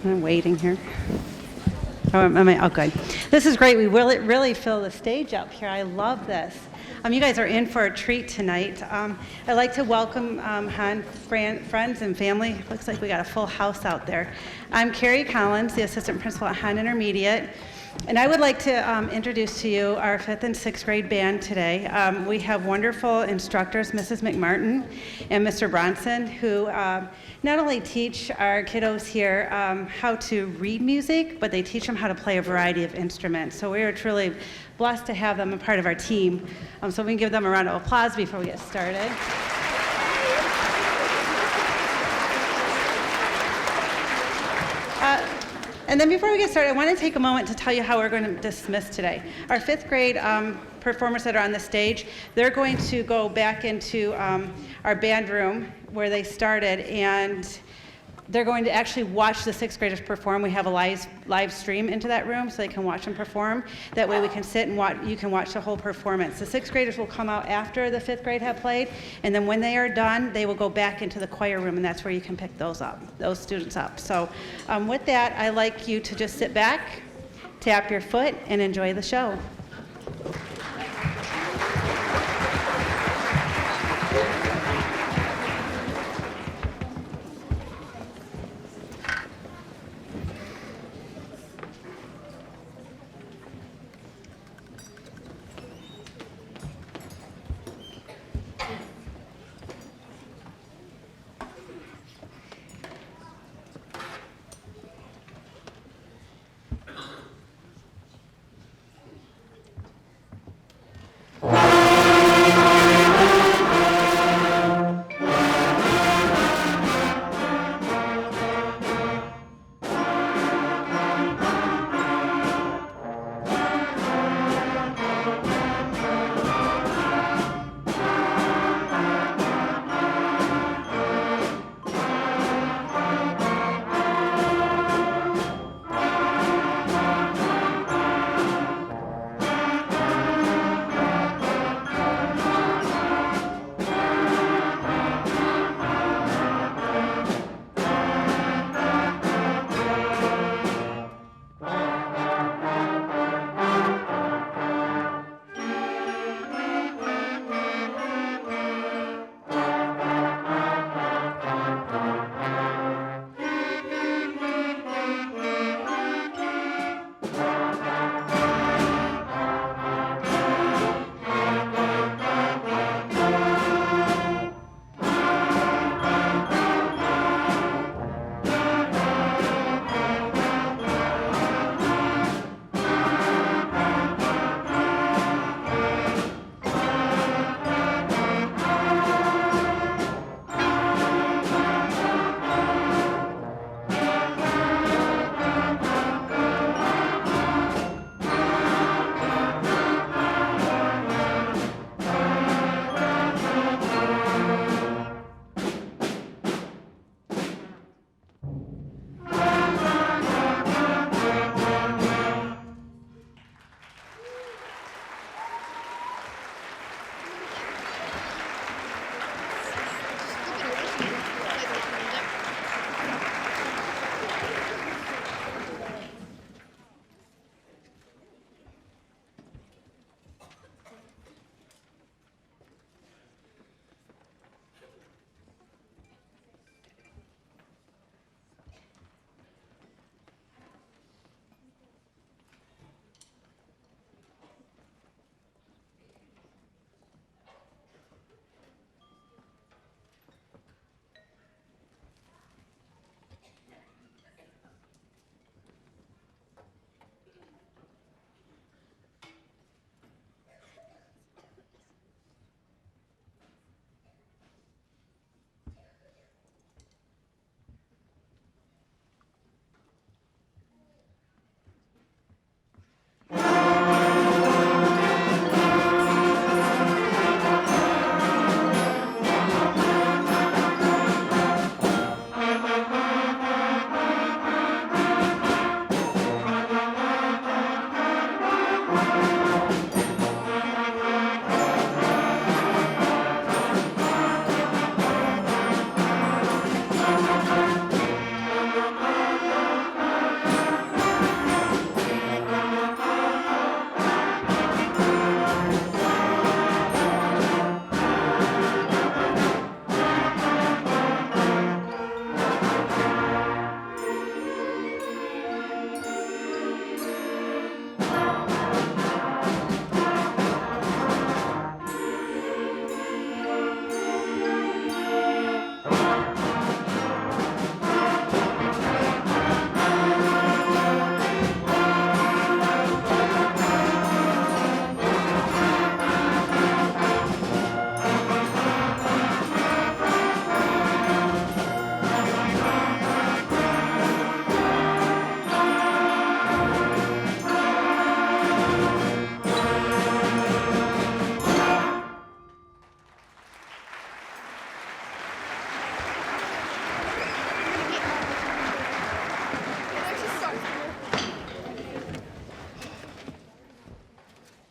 I'm waiting here. Oh, good. This is great. We really fill the stage up here. I love this. You guys are in for a treat tonight. I'd like to welcome Hahn friends and family. Looks like we got a full house out there. I'm Carrie Collins, the assistant principal at Hahn Intermediate. And I would like to introduce to you our 5th and 6th grade band today. We have wonderful instructors, Mrs. McMartin and Mr. Bronson, who not only teach our kiddos here how to read music, but they teach them how to play a variety of instruments. So we are truly blessed to have them a part of our team. So we can give them a round of applause before we get started. And then before we get started, I want to take a moment to tell you how we're going to dismiss today. Our 5th grade performers that are on the stage, they're going to go back into our band room where they started, and they're going to actually watch the 6th graders perform. We have a live stream into that room so they can watch them perform. That way we can sit and watch, you can watch the whole performance. The 6th graders will come out after the 5th grade have played, and then when they are done, they will go back into the choir room, and that's where you can pick those students up. So with that, I'd like you to just sit back, tap your foot, and enjoy the show.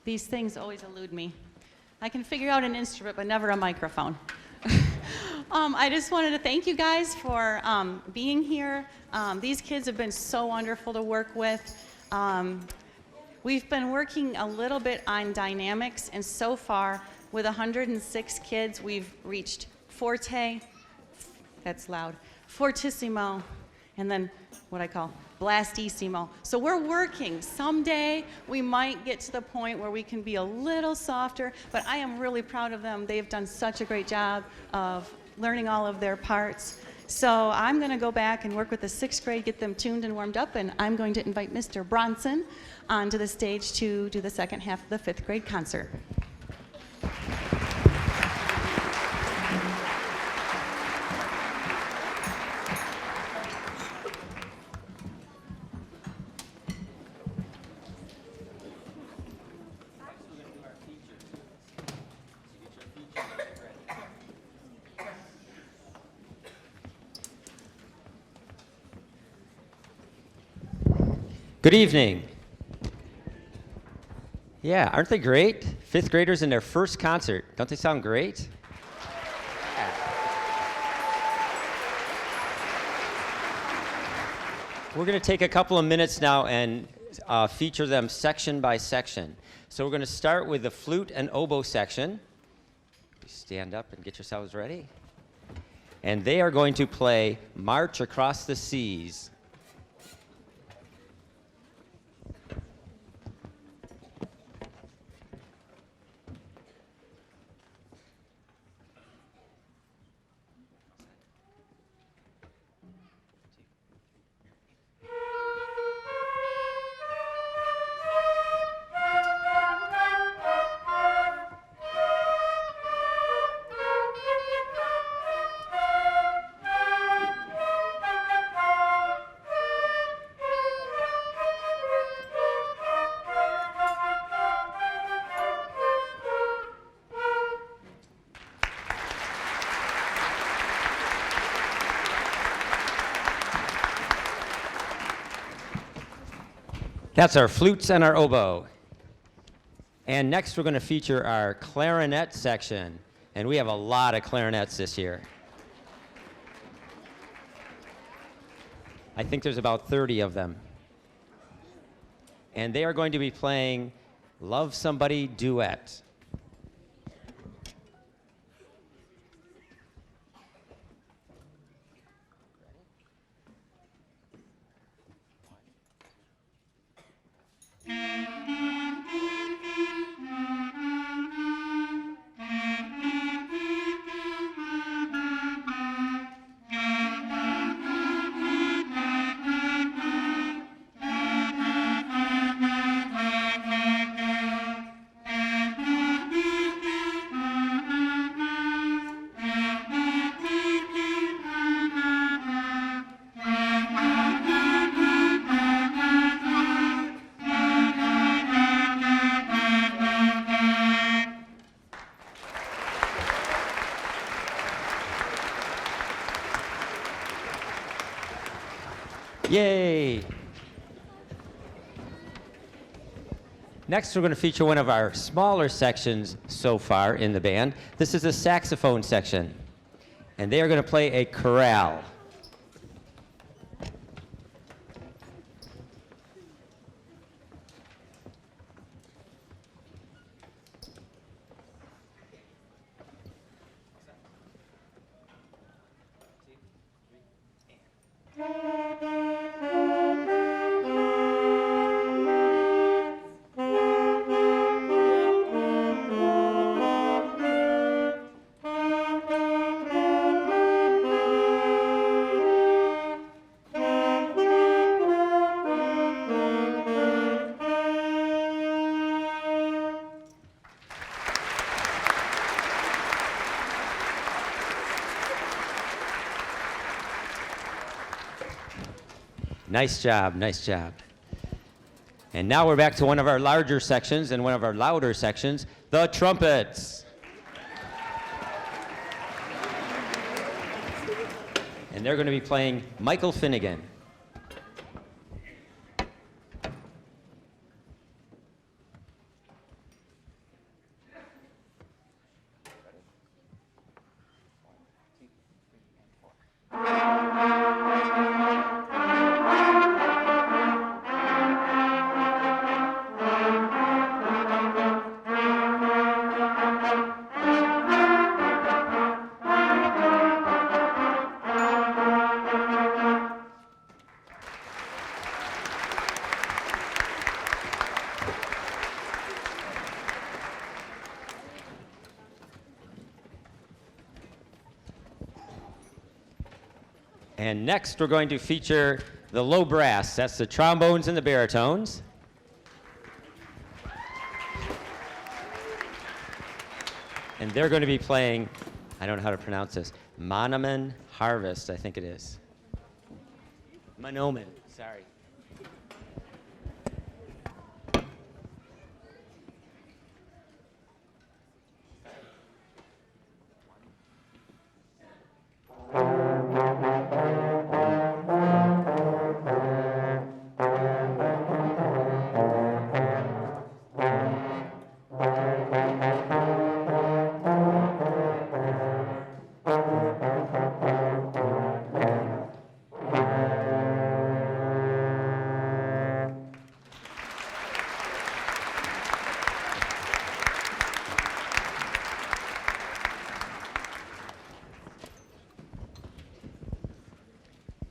These things always elude me. I can figure out an instrument, but never a microphone. I just wanted to thank you guys for being here. These kids have been so wonderful to work with. We've been working a little bit on dynamics, and so far, with 106 kids, we've reached forte, that's loud, fortissimo, and then what I call blastissimo. So we're working. Someday we might get to the point where we can be a little softer, but I am really proud of them. They've done such a great job of learning all of their parts. So I'm going to go back and work with the 6th grade, get them tuned and warmed up, and I'm going to invite Mr. Bronson onto the stage to do the second half of the 5th grade concert. Good evening. Yeah, aren't they great? 5th graders in their first concert. Don't they sound great? Yeah. We're going to take a couple of minutes now and feature them section by section. So we're going to start with the flute and oboe section. Stand up and get yourselves ready. And they are going to play March Across the Seas. That's our flutes and our oboe. And next we're going to feature our clarinet section. And we have a lot of clarinets this year. I think there's about 30 of them. And they are going to be playing Love Somebody Duet. Yay! Next, we're going to feature one of our smaller sections so far in the band. This is a saxophone section, and they are going to play a chorale. Nice job, nice job. And now we're back to one of our larger sections and one of our louder sections, the trumpets. And they're going to be playing Michael Finnegan. And next, we're going to feature the low brass. That's the trombones and the baritones. And they're going to be playing, I don't know how to pronounce this, Monoman Harvest, I think it is. Monoman, sorry.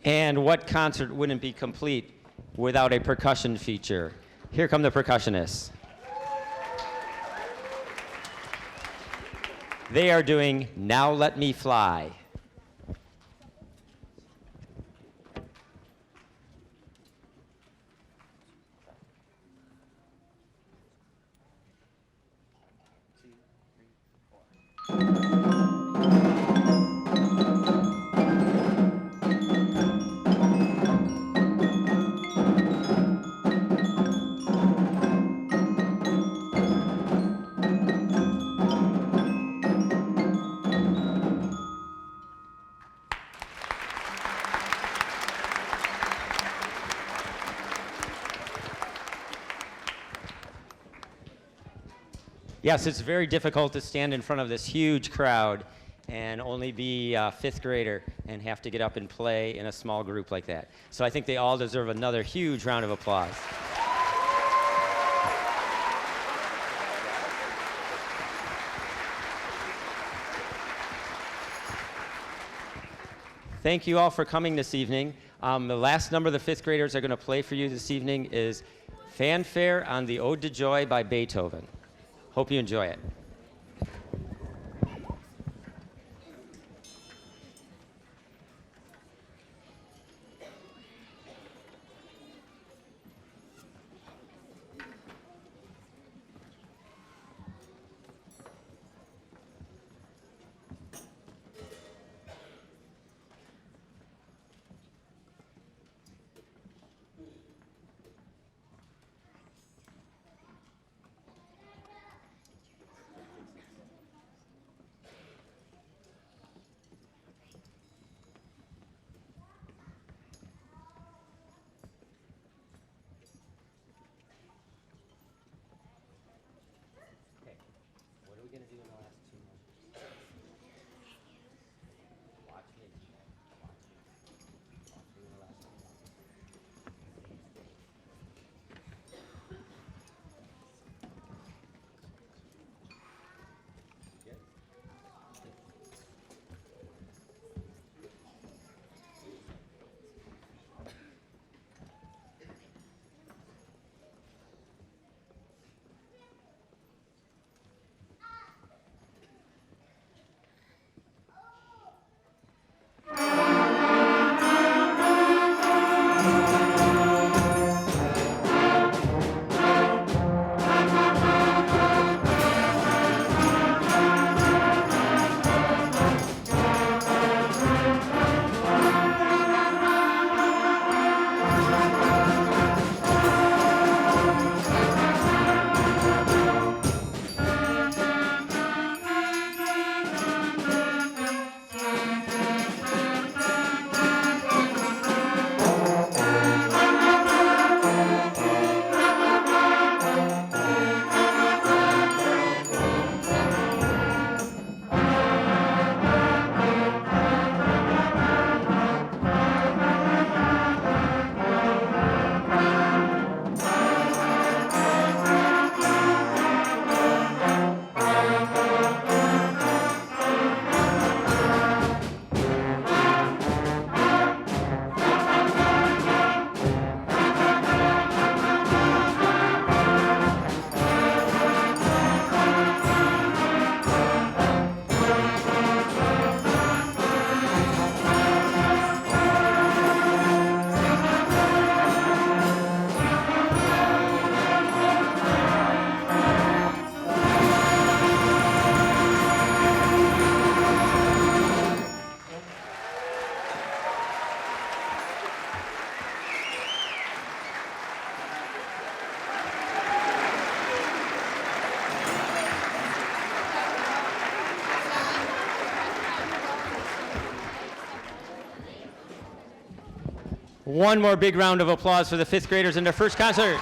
And what concert wouldn't be complete without a percussion feature? Here come the percussionists. They are doing Now Let Me Fly. Yes, it's very difficult to stand in front of this huge crowd and only be a fifth grader and have to get up and play in a small group like that. So I think they all deserve another huge round of applause. Thank you all for coming this evening. The last number the fifth graders are going to play for you this evening is Fanfare on the Ode to Joy by Beethoven. Hope you enjoy it. one more big round of applause for the fifth graders in their first concert.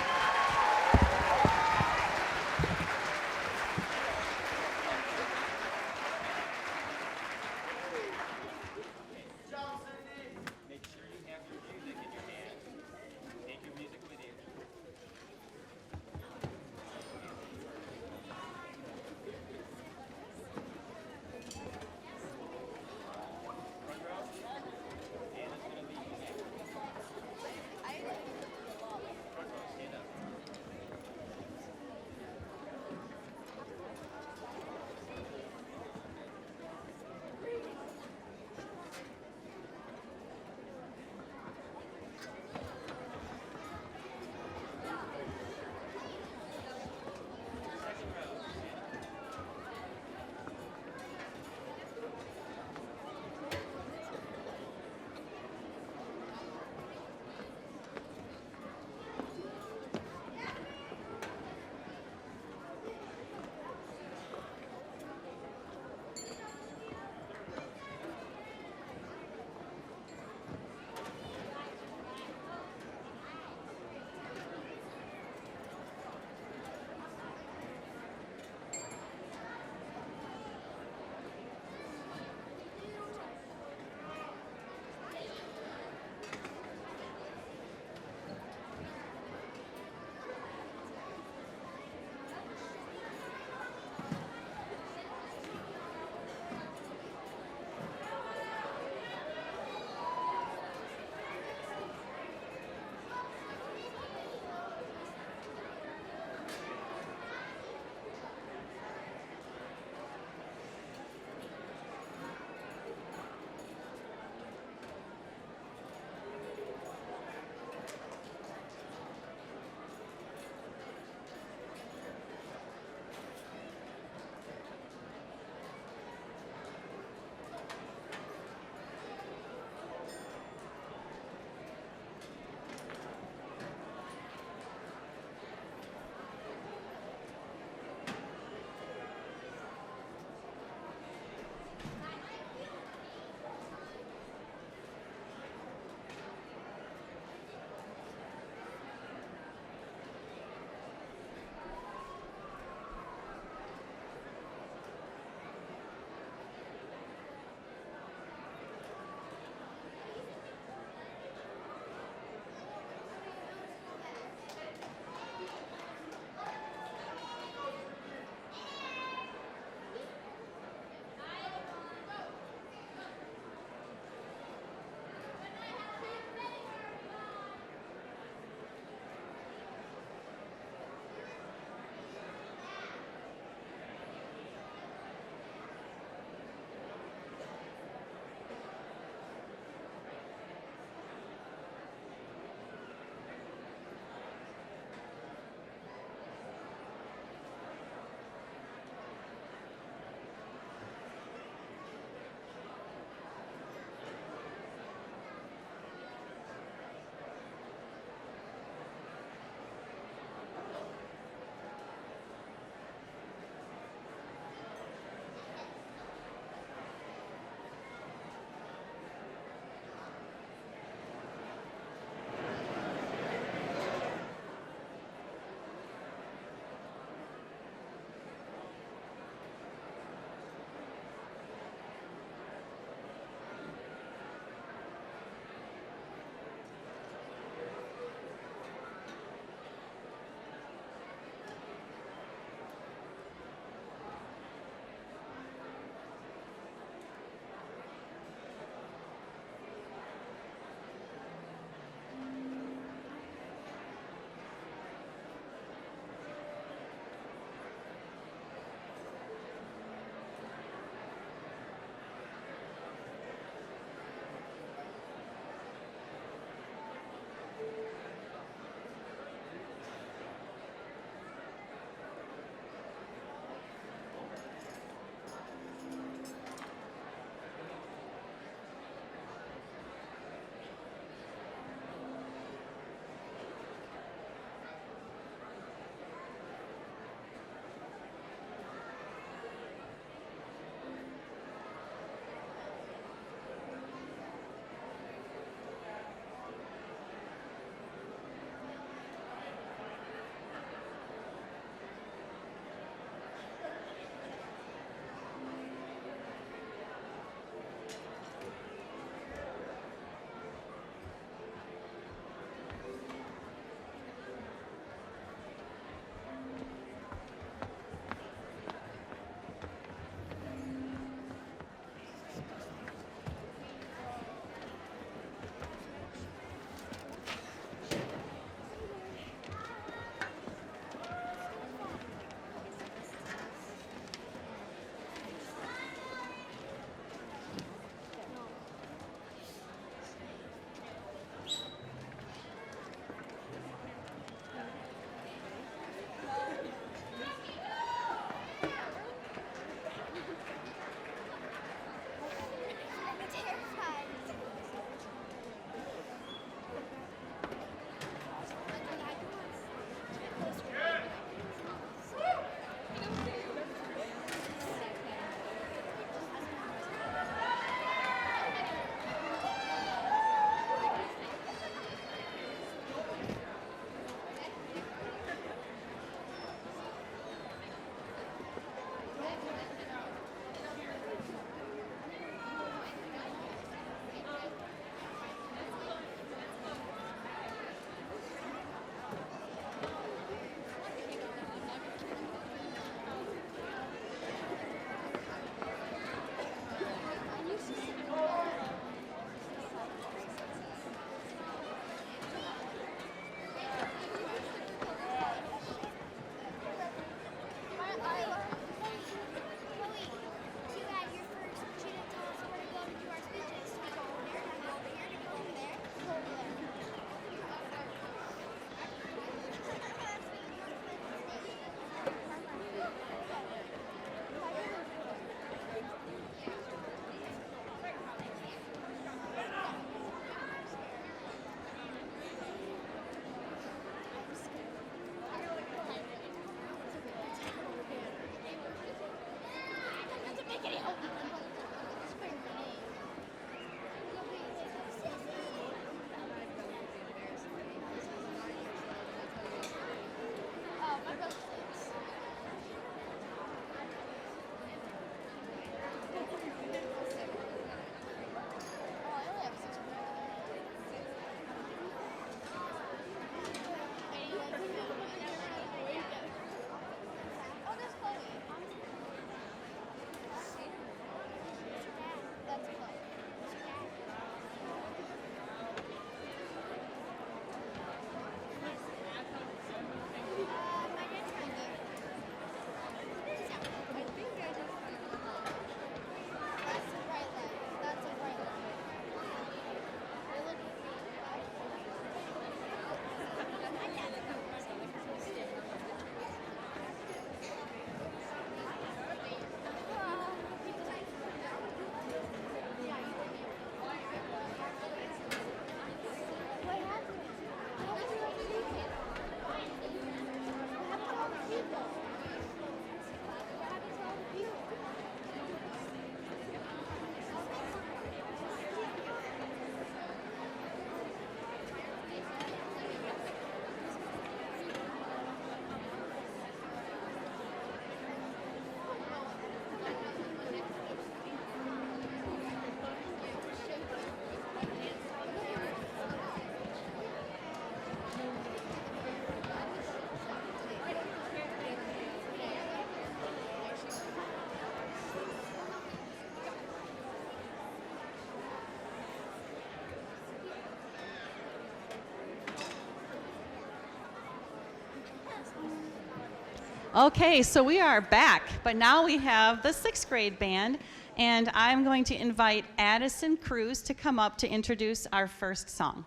Okay, so we are back, but now we have the 6th grade band, and I'm going to invite Addison Cruz to come up to introduce our first song.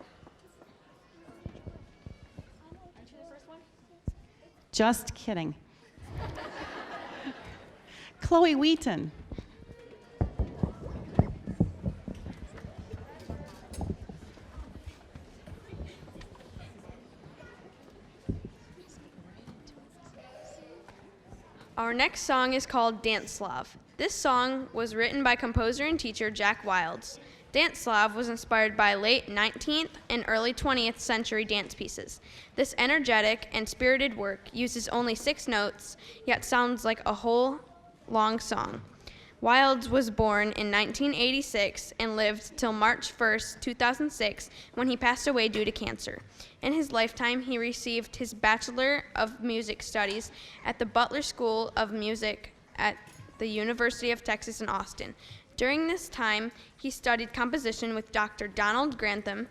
Just kidding. Chloe Wheaton. Our next song is called Dance Slav. This song was written by composer and teacher Jack Wilds. Dance Slav was inspired by late 19th and early 20th century dance pieces. This energetic and spirited work uses only 6 notes, yet sounds like a whole long song. Wilds was born in 1986 and lived till March 1st, 2006, when he passed away due to cancer. In his lifetime, he received his Bachelor of Music Studies at the Butler School of Music at the University of Texas in Austin. During this time, he studied composition with Dr. Donald Grantham,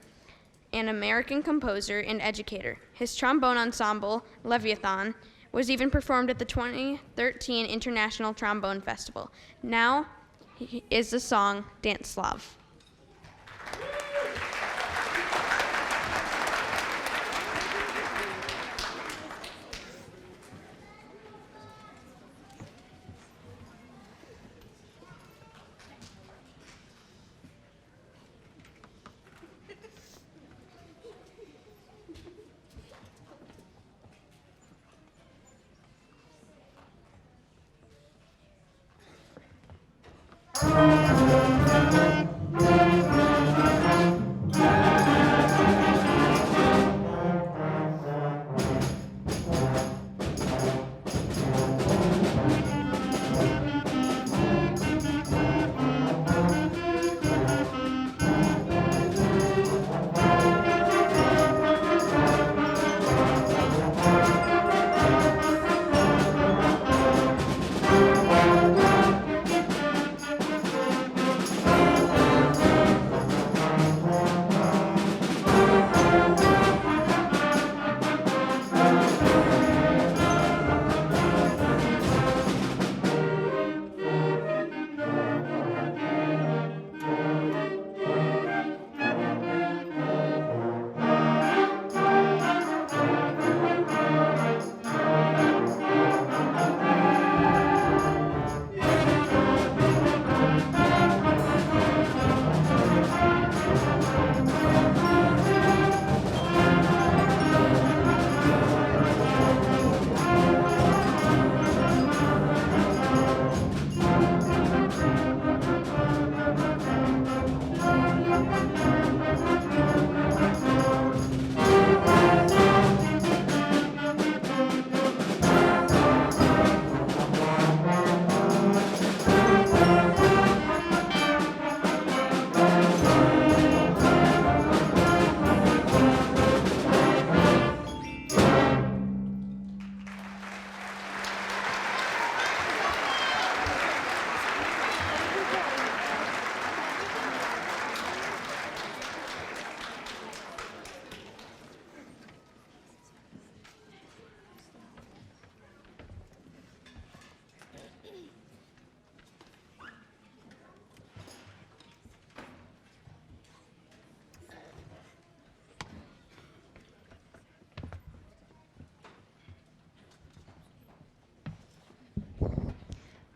an American composer and educator. His trombone ensemble, Leviathan, was even performed at the 2013 International Trombone Festival. Now is the song Dance Slav.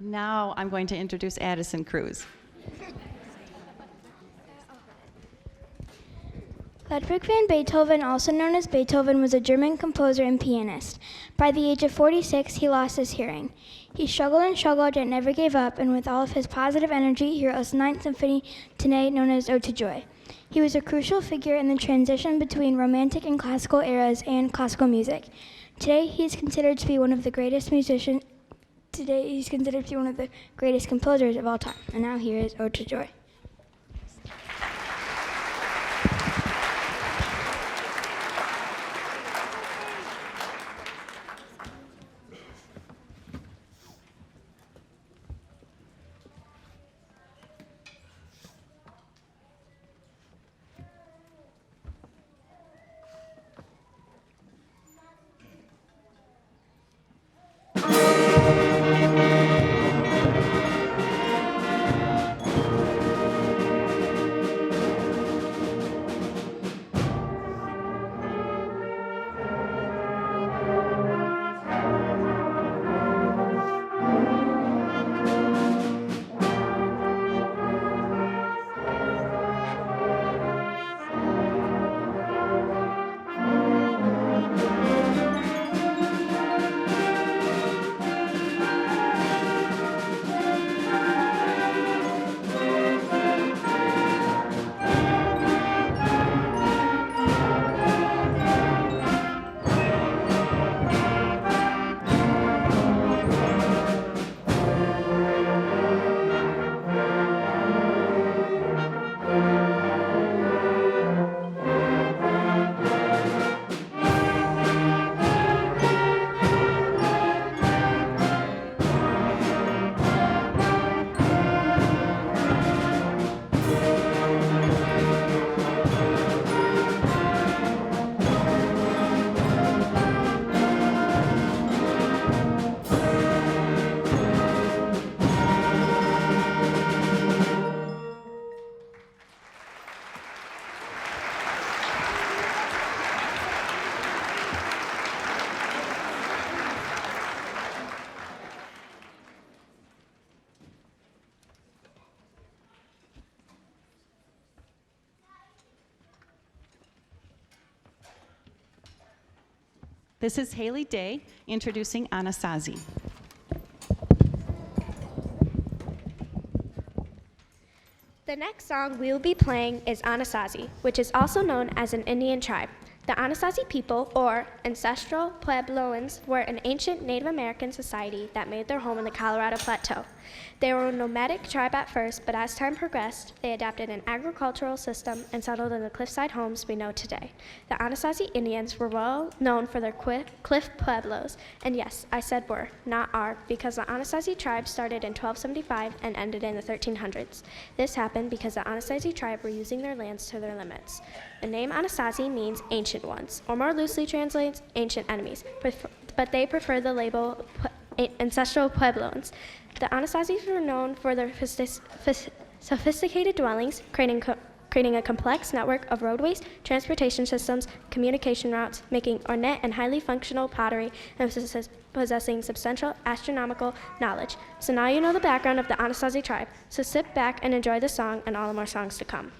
Now I'm going to introduce Addison Cruz. Ludwig van Beethoven, also known as Beethoven, was a German composer and pianist. By the age of 46, he lost his hearing. He struggled and struggled, yet never gave up, and with all of his positive energy, he wrote his Ninth Symphony, today known as Ode to Joy. He was a crucial figure in the transition between Romantic and Classical eras and classical music. Today, he's considered to be one of the greatest musicians. Today, he's considered to be one of the greatest composers of all time. And now here is Ode to Joy. This is Haley Day introducing Anasazi. The next song we will be playing is Anasazi, which is also known as an Indian tribe. The Anasazi people, or ancestral Puebloans, were an ancient Native American society that made their home in the Colorado Plateau. They were a nomadic tribe at first, but as time progressed, they adopted an agricultural system and settled in the cliffside homes we know today. The Anasazi Indians were well known for their cliff pueblos, and yes, I said were, not are, because the Anasazi tribe started in 1275 and ended in the 1300s. This happened because the Anasazi tribe were using their lands to their limits. The name Anasazi means ancient ones, or more loosely translates ancient enemies, but they prefer the label ancestral Puebloans. The Anasazis were known for their sophisticated dwellings, creating a complex network of roadways, transportation systems, communication routes, making ornate and highly functional pottery, and possessing substantial astronomical knowledge. So now you know the background of the Anasazi tribe, so sit back and enjoy the song and all the more songs to come.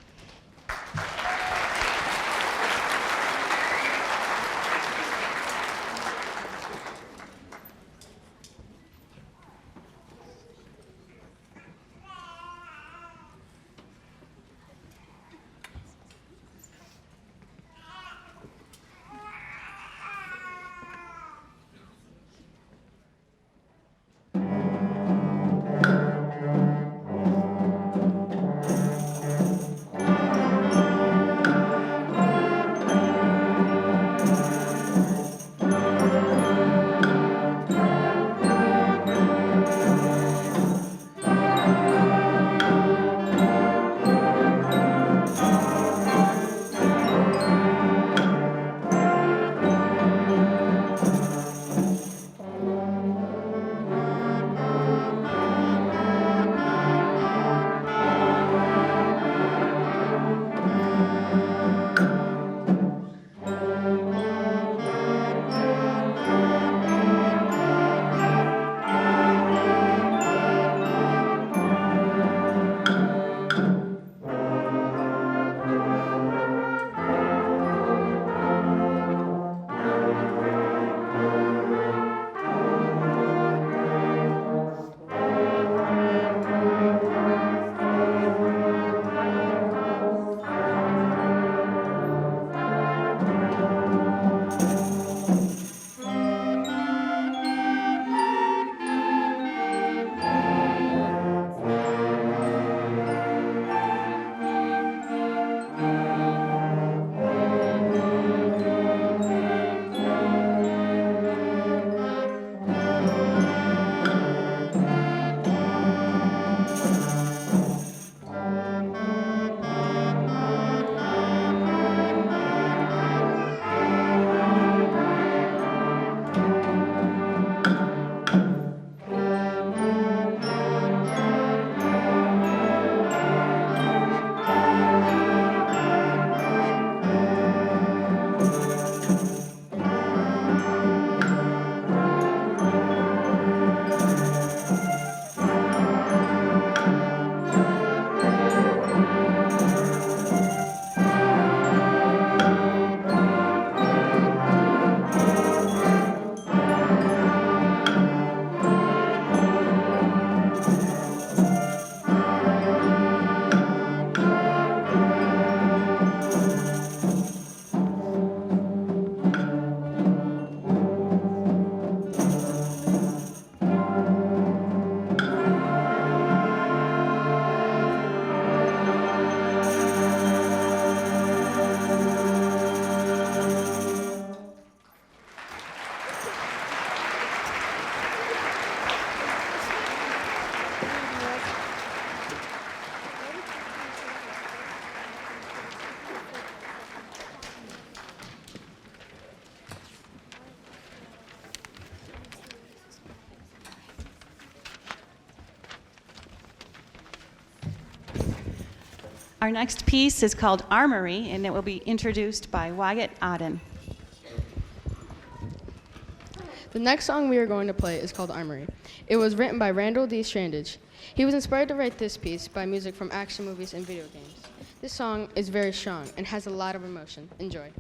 Our next piece is called Armory, and it will be introduced by Wyatt Aden. The next song we are going to play is called Armory. It was written by Randall D. Strandage. He was inspired to write this piece by music from action movies and video games. This song is very strong and has a lot of emotion. Enjoy.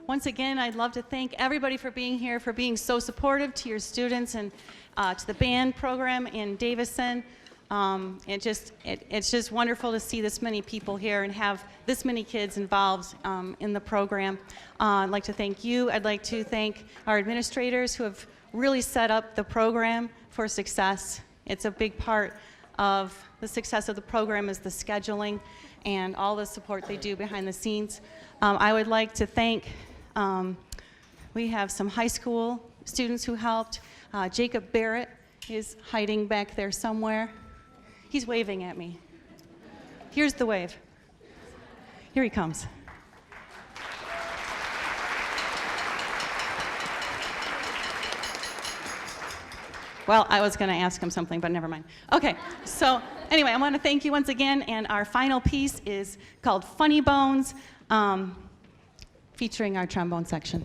Once again, I'd love to thank everybody for being here, for being so supportive to your students and to the band program in Davison. It's just wonderful to see this many people here and have this many kids involved in the program. I'd like to thank you. I'd like to thank our administrators who have really set up the program for success. It's a big part of the success of the program is the scheduling and all the support they do behind the scenes. I would like to thank, we have some high school students who helped. Jacob Barrett is hiding back there somewhere. He's waving at me. Here's the wave. Here he comes. Well, I was going to ask him something, but never mind. Okay, so anyway, I want to thank you once again, and our final piece is called Funny Bones, featuring our trombone section.